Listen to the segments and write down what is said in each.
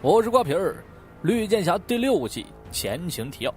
我是瓜皮儿，绿箭侠第6季前情提要。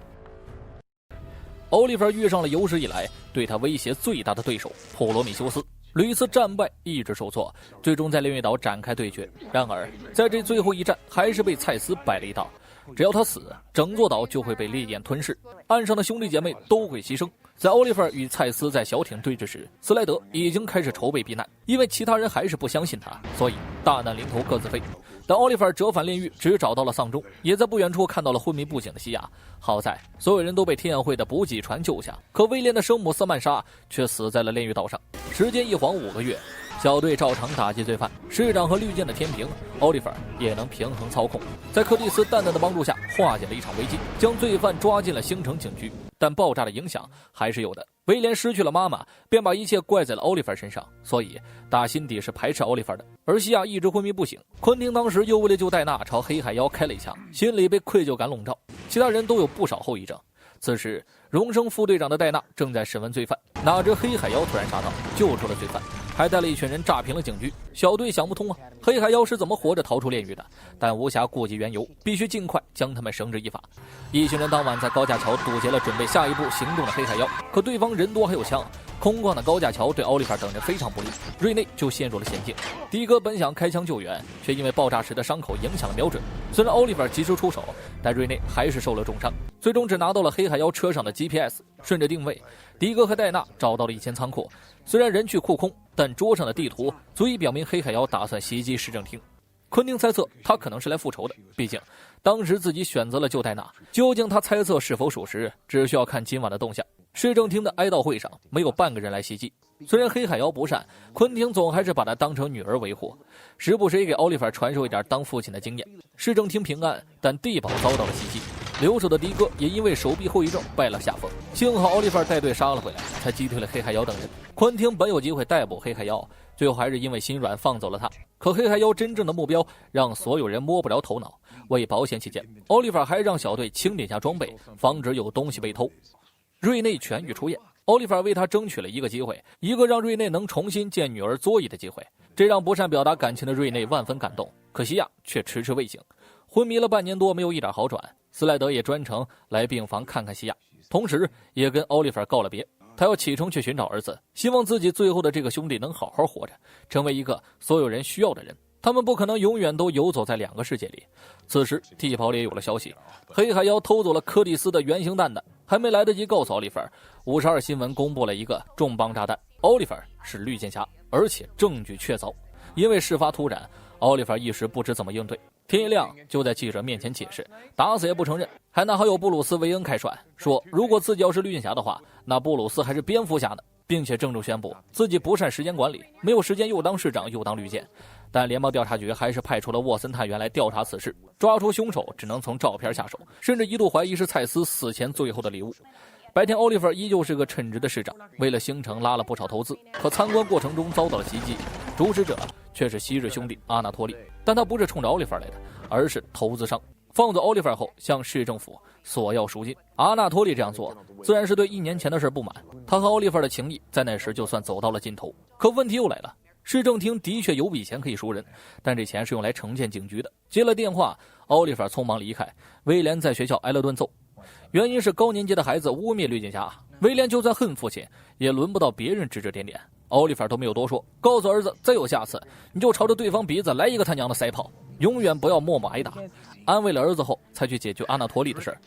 奥利弗遇上了有史以来对他威胁最大的对手普罗米修斯，屡次战败，意志受挫，最终在炼狱岛展开对决。然而在这最后一战，还是被蔡司摆了一道。只要他死，整座岛就会被烈焰吞噬，岸上的兄弟姐妹都会牺牲。在奥利弗与蔡司在小艇对峙时，斯莱德已经开始筹备避难，因为其他人还是不相信他，所以大难临头各自飞。但奥利弗折返炼狱，只找到了丧钟，也在不远处看到了昏迷不醒的西亚。好在所有人都被天宴会的补给船救下，可威廉的生母瑟曼莎却死在了炼狱岛上。时间一晃5个月，小队照常打击罪犯，市长和绿箭的天平，奥利弗也能平衡操控，在柯蒂斯淡淡的帮助下化解了一场危机，将罪犯抓进了星城警局。但爆炸的影响还是有的。威廉失去了妈妈，便把一切怪在了奥利弗身上，所以打心底是排斥奥利弗的。而西亚一直昏迷不醒，昆汀当时又为了救戴娜朝黑海妖开了一枪，心里被愧疚感笼罩，其他人都有不少后遗症。此时荣升副队长的戴娜正在审问罪犯，哪知黑海妖突然杀到，救出了罪犯，还带了一群人炸平了警局。小队想不通啊，黑海妖是怎么活着逃出炼狱的？但无暇顾及缘由，必须尽快将他们绳之以法。一群人当晚在高架桥堵截了准备下一步行动的黑海妖，可对方人多还有枪，空旷的高架桥对奥利弗等人非常不利，瑞内就陷入了险境。迪哥本想开枪救援，却因为爆炸时的伤口影响了瞄准。虽然奥利弗及时出手，但瑞内还是受了重伤，最终只拿到了黑海妖车上的 GPS。 顺着定位，迪哥和戴娜找到了一间仓库，虽然人去库空，但桌上的地图足以表明黑海妖打算袭击市政厅。昆汀猜测他可能是来复仇的，毕竟当时自己选择了救戴娜，究竟他猜测是否属实，只需要看今晚的动向。市政厅的哀悼会上没有半个人来袭击，虽然黑海妖不善，昆汀总还是把她当成女儿维护，时不时也给奥利弗传授一点当父亲的经验。市政厅平安，但地堡遭到了袭击，留守的迪哥也因为手臂后遗症败了下风，幸好奥利弗带队杀了回来，才击退了黑海妖等人。昆汀本有机会逮捕黑海妖，最后还是因为心软放走了他。可黑海妖真正的目标让所有人摸不着头脑，为保险起见，奥利弗还让小队清点下装备，防止有东西被偷。瑞内痊愈出院，奥利弗为他争取了一个机会，一个让瑞内能重新见女儿佐伊的机会，这让不善表达感情的瑞内万分感动。可西亚却迟迟未醒，昏迷了半年多，没有一点好转。斯莱德也专程来病房看看西亚，同时也跟奥利弗告了别。他要启程去寻找儿子，希望自己最后的这个兄弟能好好活着，成为一个所有人需要的人。他们不可能永远都游走在2个世界里。此时地堡里也有了消息，黑海妖偷走了柯蒂斯的原型蛋蛋，还没来得及告诉奥利弗，52新闻公布了一个重磅炸弹，奥利弗是绿箭侠，而且证据确凿。因为事发突然，奥利弗一时不知怎么应对，天一亮就在记者面前解释，打死也不承认，还拿好友布鲁斯·韦恩开涮，说如果自己要是绿箭侠的话，那布鲁斯还是蝙蝠侠呢，并且郑重宣布自己不善时间管理，没有时间又当市长又当绿箭。但联邦调查局还是派出了沃森探员来调查此事，抓出凶手只能从照片下手，甚至一度怀疑是蔡司死前最后的礼物。白天奥利弗依旧是个称职的市长，为了星城拉了不少投资，可参观过程中遭到了袭击，主使者却是昔日兄弟阿纳托利，但他不是冲着奥利弗来的，而是投资商。放走奥利弗后，向市政府索要赎金。阿纳托利这样做自然是对1年前的事不满，他和奥利弗的情谊在那时就算走到了尽头。可问题又来了，市政厅的确有笔钱可以赎人，但这钱是用来重建警局的。接了电话，奥利弗匆忙离开，威廉在学校挨了顿揍，原因是高年级的孩子污蔑绿箭侠。威廉就算恨父亲，也轮不到别人指指点点。奥利弗都没有多说，告诉儿子再有下次你就朝着对方鼻子来一个他娘的塞炮，永远不要默默挨打。安慰了儿子后，才去解决阿纳托利的事儿。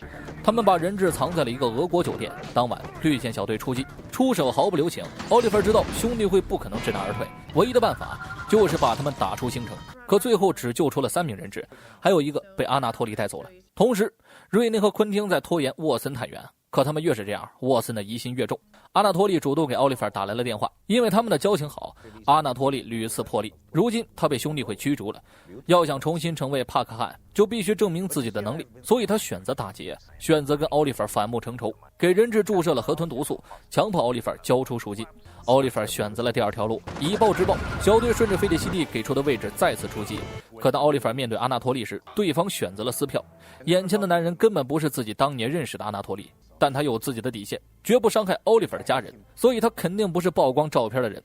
他们把人质藏在了一个俄国酒店。当晚绿箭小队出击，出手毫不留情。奥利弗知道兄弟会不可能知难而退，唯一的办法就是把他们打出星城。可最后只救出了3名人质，还有一个被阿纳托利带走了。同时瑞内和昆汀在拖延沃森探员，可他们越是这样，沃森的疑心越重。阿纳托利主动给奥利弗打来了电话，因为他们的交情好，阿纳托利屡次破例。如今他被兄弟会驱逐了，要想重新成为帕克汉，就必须证明自己的能力，所以他选择打劫，选择跟奥利弗反目成仇，给人质注射了河豚毒素，强迫奥利弗交出赎金。奥利弗选择了第2条路，以暴制暴。小队顺着费利西蒂给出的位置再次出击，可当奥利弗面对阿纳托利时，对方选择了撕票。眼前的男人根本不是自己当年认识的阿纳托利，但他有自己的底线，绝不伤害奥利弗的家人，所以他肯定不是曝光照片的人。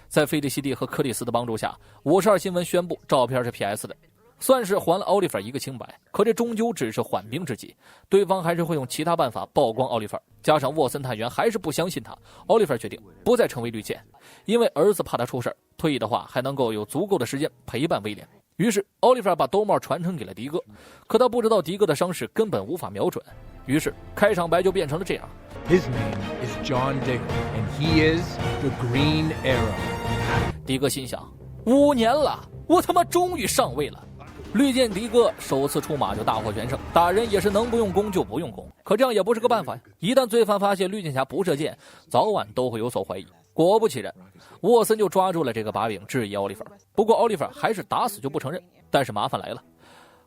在费利西蒂和柯蒂斯的帮助下，52新闻宣布照片是 PS 的。算是还了奥利弗一个清白。可这终究只是缓兵之计，对方还是会用其他办法曝光奥利弗。加上沃森探员还是不相信他，奥利弗决定不再成为绿箭，因为儿子怕他出事，退役的话还能够有足够的时间陪伴威廉。于是奥利弗把兜帽传承给了迪哥，可他不知道迪哥的伤势根本无法瞄准，于是开场白就变成了这样。 His name is John Diggle, and he is the Green Arrow. 迪哥心想，5年了，我他妈终于上位了。绿箭迪哥首次出马就大获全胜，打人也是能不用功就不用功，可这样也不是个办法呀。一旦罪犯发现绿箭侠不射箭，早晚都会有所怀疑。果不其然，沃森就抓住了这个把柄，质疑奥利弗。不过奥利弗还是打死就不承认。但是麻烦来了，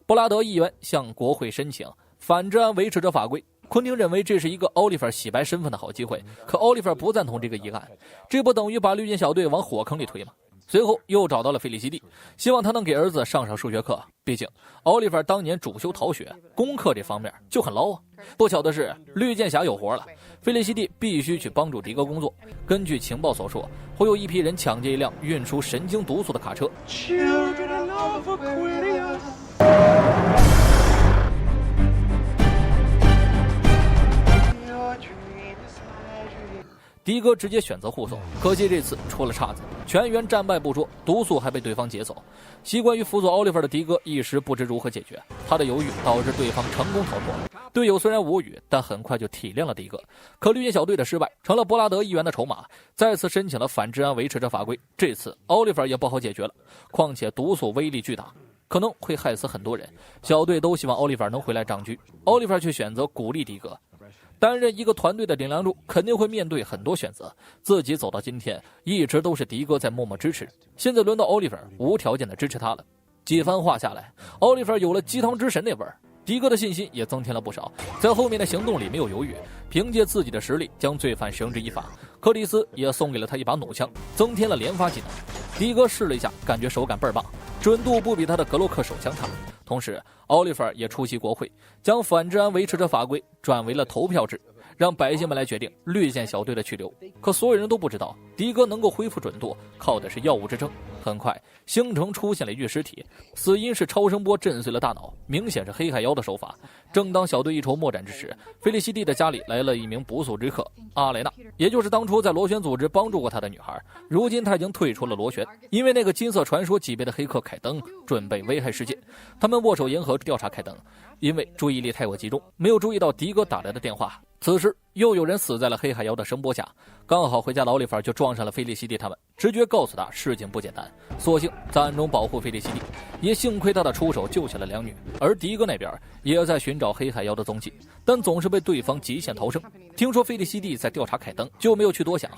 布拉德议员向国会申请反治安维持者法规。昆汀认为这是一个奥利弗洗白身份的好机会，可奥利弗不赞同这个议案，这不等于把绿箭小队往火坑里推吗？随后又找到了费利西蒂，希望他能给儿子上数学课，毕竟奥利弗当年主修逃学，功课这方面就很捞啊。不巧的是，绿箭侠有活了，费利西蒂必须去帮助迪哥工作。根据情报所说，会有一批人抢劫一辆运输神经毒素的卡车。迪哥直接选择护送，可惜这次出了岔子，全员战败不说，毒素还被对方劫走。习惯于辅佐奥利弗的迪哥一时不知如何解决，他的犹豫导致对方成功逃脱。队友虽然无语，但很快就体谅了迪哥。可绿箭小队的失败成了伯拉德议员的筹码，再次申请了反治安维持者法规。这次奥利弗也不好解决了，况且毒素威力巨大，可能会害死很多人。小队都希望奥利弗能回来掌局，奥利弗却选择鼓励迪哥。担任一个团队的顶梁柱，肯定会面对很多选择。自己走到今天，一直都是迪哥在默默支持。现在轮到奥利弗无条件的支持他了。几番话下来，奥利弗有了鸡汤之神那味儿。迪哥的信心也增添了不少，在后面的行动里没有犹豫，凭借自己的实力将罪犯绳之以法。克里斯也送给了他一把弩枪，增添了连发技能。迪哥试了一下，感觉手感倍儿棒，准度不比他的格洛克手枪差。同时奥利弗也出席国会，将反治安维持者法规转为了投票制，让百姓们来决定绿箭小队的去留。可所有人都不知道，迪哥能够恢复准度靠的是药物支撑。很快星城出现了一具尸体，死因是超声波震碎了大脑，明显是黑海妖的手法。正当小队一筹莫展之时，菲利西蒂的家里来了一名不速之客阿莱娜，也就是当初在螺旋组织帮助过他的女孩。如今他已经退出了螺旋，因为那个金色传说级别的黑客凯登准备危害世界。他们握手言和调查凯登，因为注意力太过集中，没有注意到迪哥打来的电话。此时又有人死在了黑海妖的声波下，刚好回家的奥利弗就撞上了菲利西蒂他们，直觉告诉他事情不简单，索性在暗中保护菲利西蒂。也幸亏他的出手救下了两女，而迪哥那边也在寻找黑海妖的踪迹，但总是被对方极限逃生。听说菲利西蒂在调查凯登，就没有去多想。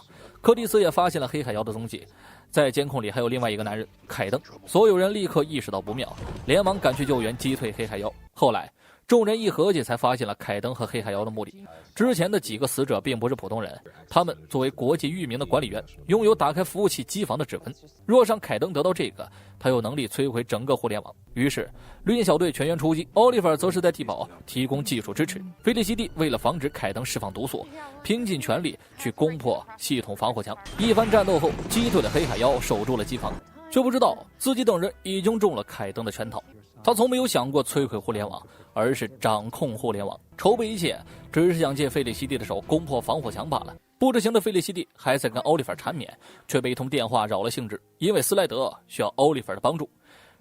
柯蒂斯也发现了黑海妖的踪迹，在监控里还有另外一个男人凯登。所有人立刻意识到不妙，连忙赶去救援，击退黑海妖。后来众人一合计，才发现了凯登和黑海妖的目的。之前的几个死者并不是普通人，他们作为国际域名的管理员，拥有打开服务器机房的指纹。若让凯登得到这个，他有能力摧毁整个互联网。于是绿箭小队全员出击，奥利弗则是在替保提供技术支持。菲利西蒂为了防止凯登释放毒素，拼尽全力去攻破系统防火墙。一番战斗后，击退了黑海妖，守住了机房，却不知道自己等人已经中了凯登的圈套。他从没有想过摧毁互联网，而是掌控互联网，筹备一切只是想借费利西蒂的手攻破防火墙罢了。不知情的费利西蒂还在跟奥利弗缠绵，却被一通电话扰了兴致，因为斯莱德需要奥利弗的帮助。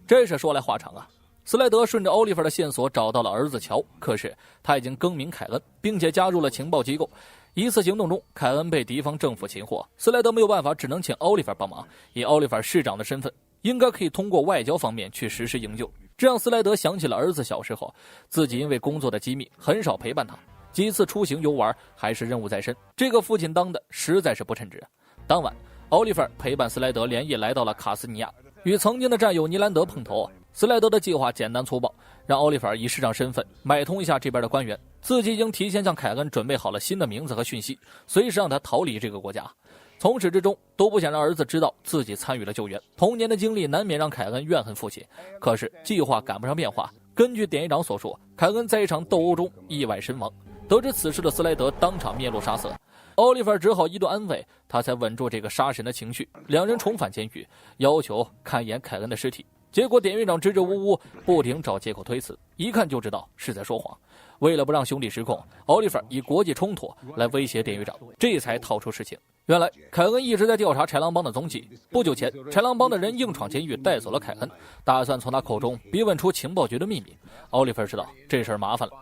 这是说来话长啊。斯莱德顺着奥利弗的线索找到了儿子乔，可是他已经更名凯恩，并且加入了情报机构。一次行动中，凯恩被敌方政府擒获，斯莱德没有办法，只能请奥利弗帮忙。以奥利弗市长的身份，应该可以通过外交方面去实施营救。这让斯莱德想起了儿子小时候，自己因为工作的机密很少陪伴他，几次出行游玩还是任务在身，这个父亲当的实在是不称职。当晚奥利弗陪伴斯莱德连夜来到了卡斯尼亚，与曾经的战友尼兰德碰头。斯莱德的计划简单粗暴，让奥利弗以市长身份买通一下这边的官员，自己已经提前向凯恩准备好了新的名字和讯息，随时让他逃离这个国家。从始至终都不想让儿子知道自己参与了救援。童年的经历难免让凯恩怨恨父亲，可是计划赶不上变化。根据典狱长所说，凯恩在一场斗殴中意外身亡。得知此事的斯莱德当场面露杀色，奥利弗只好一顿安慰，他才稳住这个杀神的情绪。两人重返监狱，要求看一眼凯恩的尸体。结果典狱长支支吾吾，不停找借口推辞，一看就知道是在说谎。为了不让兄弟失控，奥利弗以国际冲突来威胁典狱长，这才套出事情。原来凯恩一直在调查豺狼帮的踪迹，不久前豺狼帮的人硬闯监狱带走了凯恩，打算从他口中逼问出情报局的秘密。奥利弗知道这事儿麻烦了，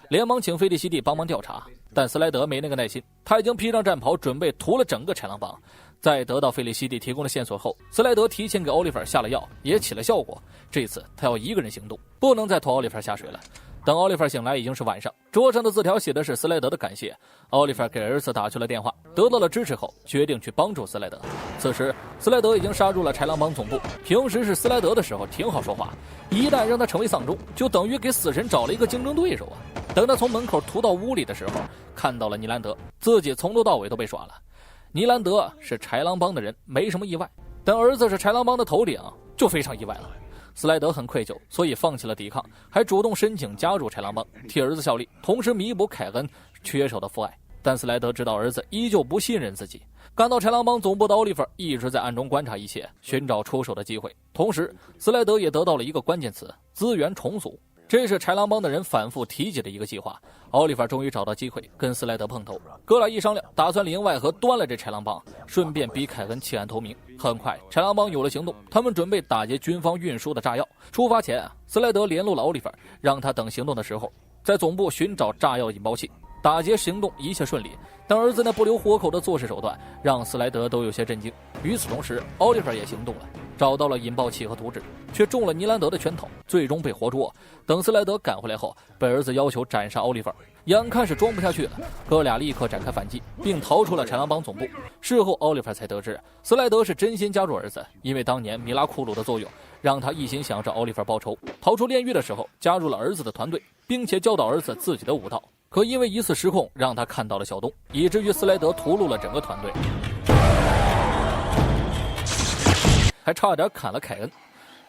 连忙请菲利西蒂帮忙调查，但斯莱德没那个耐心，他已经披上战袍准备屠了整个豺狼帮。在得到费利西蒂提供的线索后，斯莱德提前给奥利弗下了药，也起了效果。这次他要一个人行动，不能再拖奥利弗下水了。等奥利弗醒来已经是晚上，桌上的字条写的是斯莱德的感谢。奥利弗给儿子打去了电话，得到了支持后，决定去帮助斯莱德。此时斯莱德已经杀入了豺狼帮总部，平时是斯莱德的时候挺好说话，一旦让他成为丧钟，就等于给死神找了一个竞争对手啊。等他从门口屠到屋里的时候，看到了尼兰德，自己从头到尾都被耍了。尼兰德是豺狼帮的人，没什么意外，但儿子是豺狼帮的头领，就非常意外了。斯莱德很愧疚，所以放弃了抵抗，还主动申请加入豺狼帮，替儿子效力，同时弥补凯恩缺少的父爱。但斯莱德知道儿子依旧不信任自己。赶到豺狼帮总部的奥利弗一直在暗中观察一切，寻找出手的机会。同时斯莱德也得到了一个关键词：资源重组。这是豺狼帮的人反复提及的一个计划。奥利弗终于找到机会跟斯莱德碰头，哥俩一商量，打算里应外合端了这豺狼帮，顺便逼凯恩弃暗投明。很快豺狼帮有了行动，他们准备打劫军方运输的炸药。出发前斯莱德联络了奥利弗，让他等行动的时候在总部寻找炸药引爆器。打劫行动一切顺利，但儿子那不留活口的做事手段让斯莱德都有些震惊。与此同时奥利弗也行动了，找到了引爆器和图纸，却中了尼兰德的圈套，最终被活捉。等斯莱德赶回来后，被儿子要求斩杀奥利弗，眼看是装不下去了，哥俩立刻展开反击，并逃出了豺狼帮总部。事后奥利弗才得知，斯莱德是真心加入儿子，因为当年米拉库鲁的作用让他一心想找奥利弗报仇。逃出炼狱的时候加入了儿子的团队，并且教导儿子自己的武道。可因为一次失控让他看到了小洞，以至于斯莱德屠戮了整个团队，还差点砍了凯恩。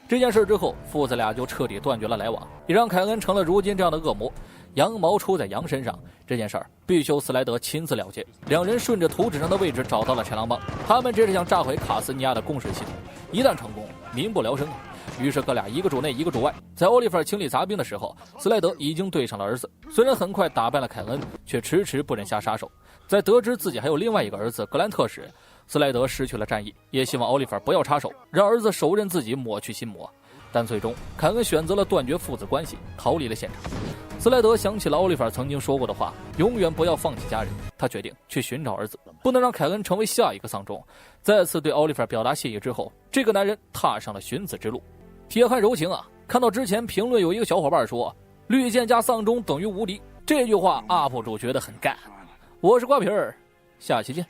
这件事之后父子俩就彻底断绝了来往，也让凯恩成了如今这样的恶魔。羊毛出在羊身上，这件事儿必须由斯莱德亲自了结。两人顺着图纸上的位置找到了豺狼帮，他们这是想炸毁卡斯尼亚的供水系统，一旦成功民不聊生。于是哥俩一个主内一个主外，在奥利弗清理杂兵的时候，斯莱德已经对上了儿子。虽然很快打败了凯恩，却迟迟不忍下杀手。在得知自己还有另外一个儿子格兰特时，斯莱德失去了战意，也希望奥利弗不要插手，让儿子手刃自己，抹去心魔。但最终凯恩选择了断绝父子关系，逃离了现场。斯莱德想起了奥利弗曾经说过的话，永远不要放弃家人。他决定去寻找儿子，不能让凯恩成为下一个丧钟。再次对奥利弗表达谢意之后，这个男人踏上了寻子之路。铁汉柔情啊！看到之前评论有一个小伙伴说绿箭加丧钟等于无敌，这句话 UP 主觉得很干。我是瓜皮儿，下期见。